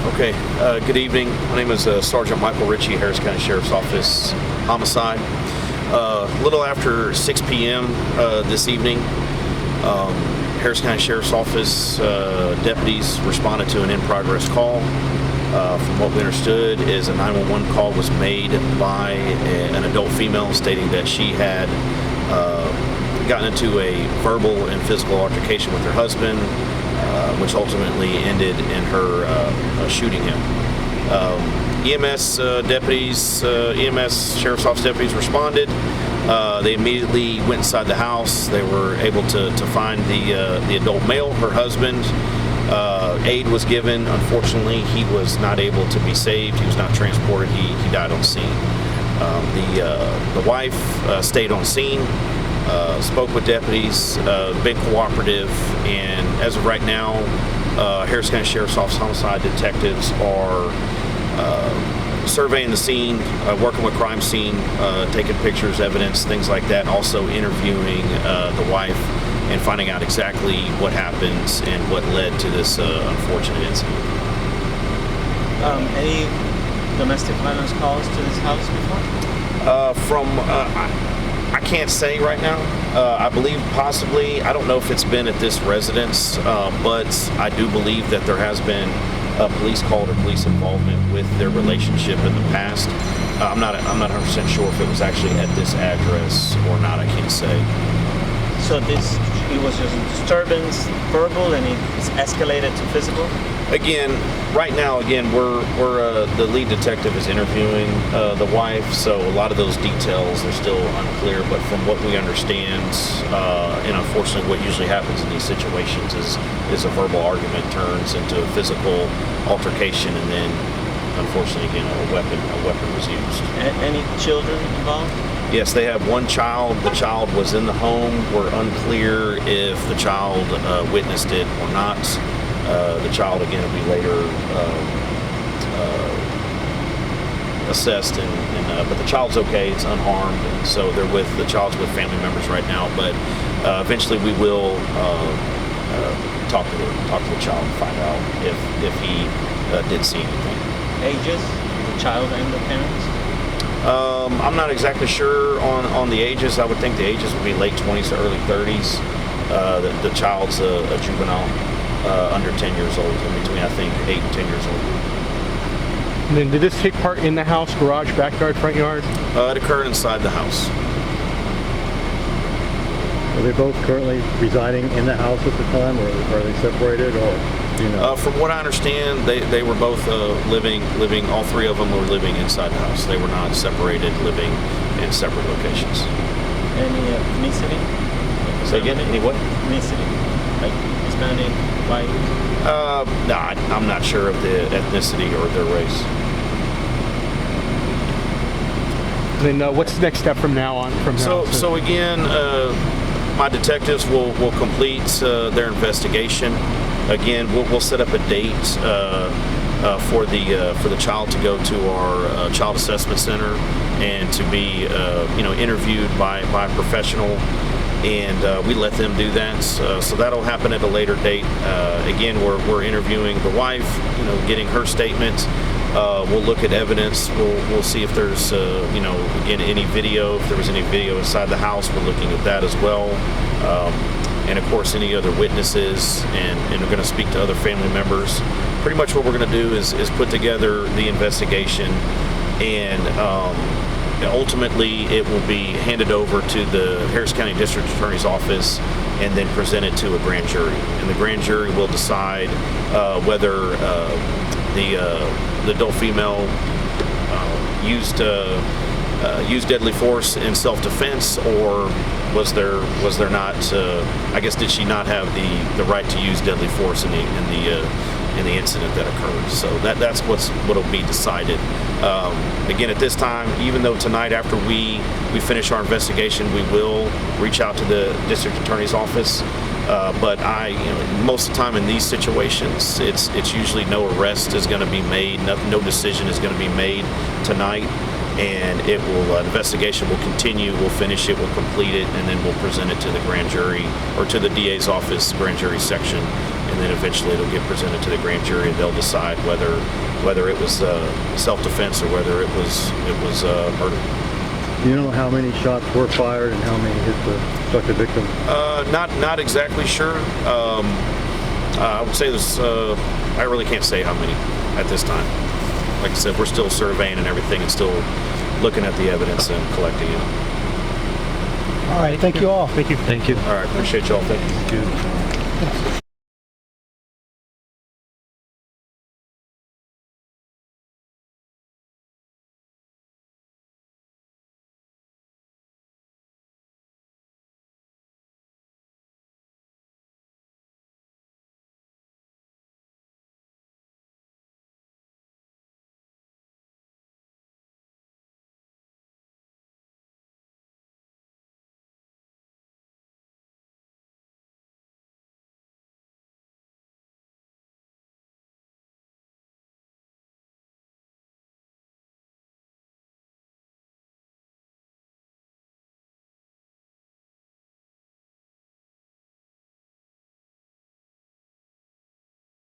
Okay, good evening. My name is Sergeant Michael Ritchie, Harris County Sheriff's Office, homicide. A little after 6 p.m. This evening, Harris County Sheriff's Office deputies responded to an in-progress call. From what we understood is a 911 call was made by an adult female stating that she had gotten into a verbal and physical altercation with her husband, which ultimately ended in her shooting him. EMS deputies, EMS Sheriff's Office deputies responded. They immediately went inside the house. They were able to find the adult male, her husband. Aid was given. Unfortunately, he was not able to be saved. He was not transported. He died on scene. The wife stayed on scene. Spoke with deputies, been cooperative, and as of right now, Harris County Sheriff's Office homicide detectives are surveying the scene, working with crime scene, taking pictures, evidence, things like that, and also interviewing the wife and finding out exactly what happens and what led to this unfortunate incident. Any domestic violence calls to this house before? I can't say right now. I believe possibly, I don't know if it's been at this residence, but I do believe that there has been a police call or police involvement with their relationship in the past. I'm not 100% sure if it was actually at this address or not. I can't say. So it was just a disturbance, verbal, and it's escalated to physical? Again, right now, we're the lead detective is interviewing the wife, so a lot of those details are still unclear. But from what we understand, and unfortunately, what usually happens in these situations is a verbal argument turns into a physical altercation, and then, unfortunately, again, a weapon was used. Any children involved? Yes, they have one child. The child was in the home. We're unclear if the child witnessed it or not. The child, again, will be later assessed, but the child's okay. It's unharmed, and so the child's with family members right now. But eventually, we will talk to the child and find out if he did see anything. Ages, the child and the parents? I'm not exactly sure on the ages. I would think the ages would be late 20s to early 30s. The child's a juvenile. Under 10 years old, in between, I think, 8 and 10 years old. And then did this take part in the house, garage, backyard, front yard? It occurred inside the house. Are they both currently residing in the house at the time, or are they separated, or do you know? From what I understand, they were both living, all three of them were living inside the house. They were not separated, living in separate locations. Any ethnicity? Say again, any what? Ethnicity, like Hispanic, white? No, I'm not sure of the ethnicity or their race. And then what's the next step from now on? So again, my detectives will complete their investigation. Again, we'll set up a date for the child to go to our child assessment center and to be interviewed by a professional. And we let them do that, so that'll happen at a later date. Again, we're interviewing the wife, getting her statement. We'll look at evidence. We'll see if there's, again, any video. If there was any video inside the house, we're looking at that as well. And of course, any other witnesses, and we're going to speak to other family members. Pretty much what we're going to do is put together the investigation, and ultimately, it will be handed over to the Harris County District Attorney's Office and then presented to a grand jury. And the grand jury will decide whether the adult female used deadly force in self-defense, or was there not? I guess, did she not have the right to use deadly force in the incident that occurred? So that's what'll be decided. Again, at this time, even though tonight after we finish our investigation, we will reach out to the district attorney's office. But most of the time in these situations, it's usually no arrest is going to be made, no decision is going to be made tonight, and investigation will continue. We'll finish it, we'll complete it, and then we'll present it to the grand jury or to the DA's office, grand jury section, and then eventually it'll get presented to the grand jury, and they'll decide whether it was self-defense or whether it was murder. Do you know how many shots were fired and how many hit the suspected victim? Not exactly sure. I would say there's. I really can't say how many at this time. Like I said, we're still surveying and everything, and still looking at the evidence and collecting it. All right, thank you all. Thank you. All right, appreciate y'all. Thank you.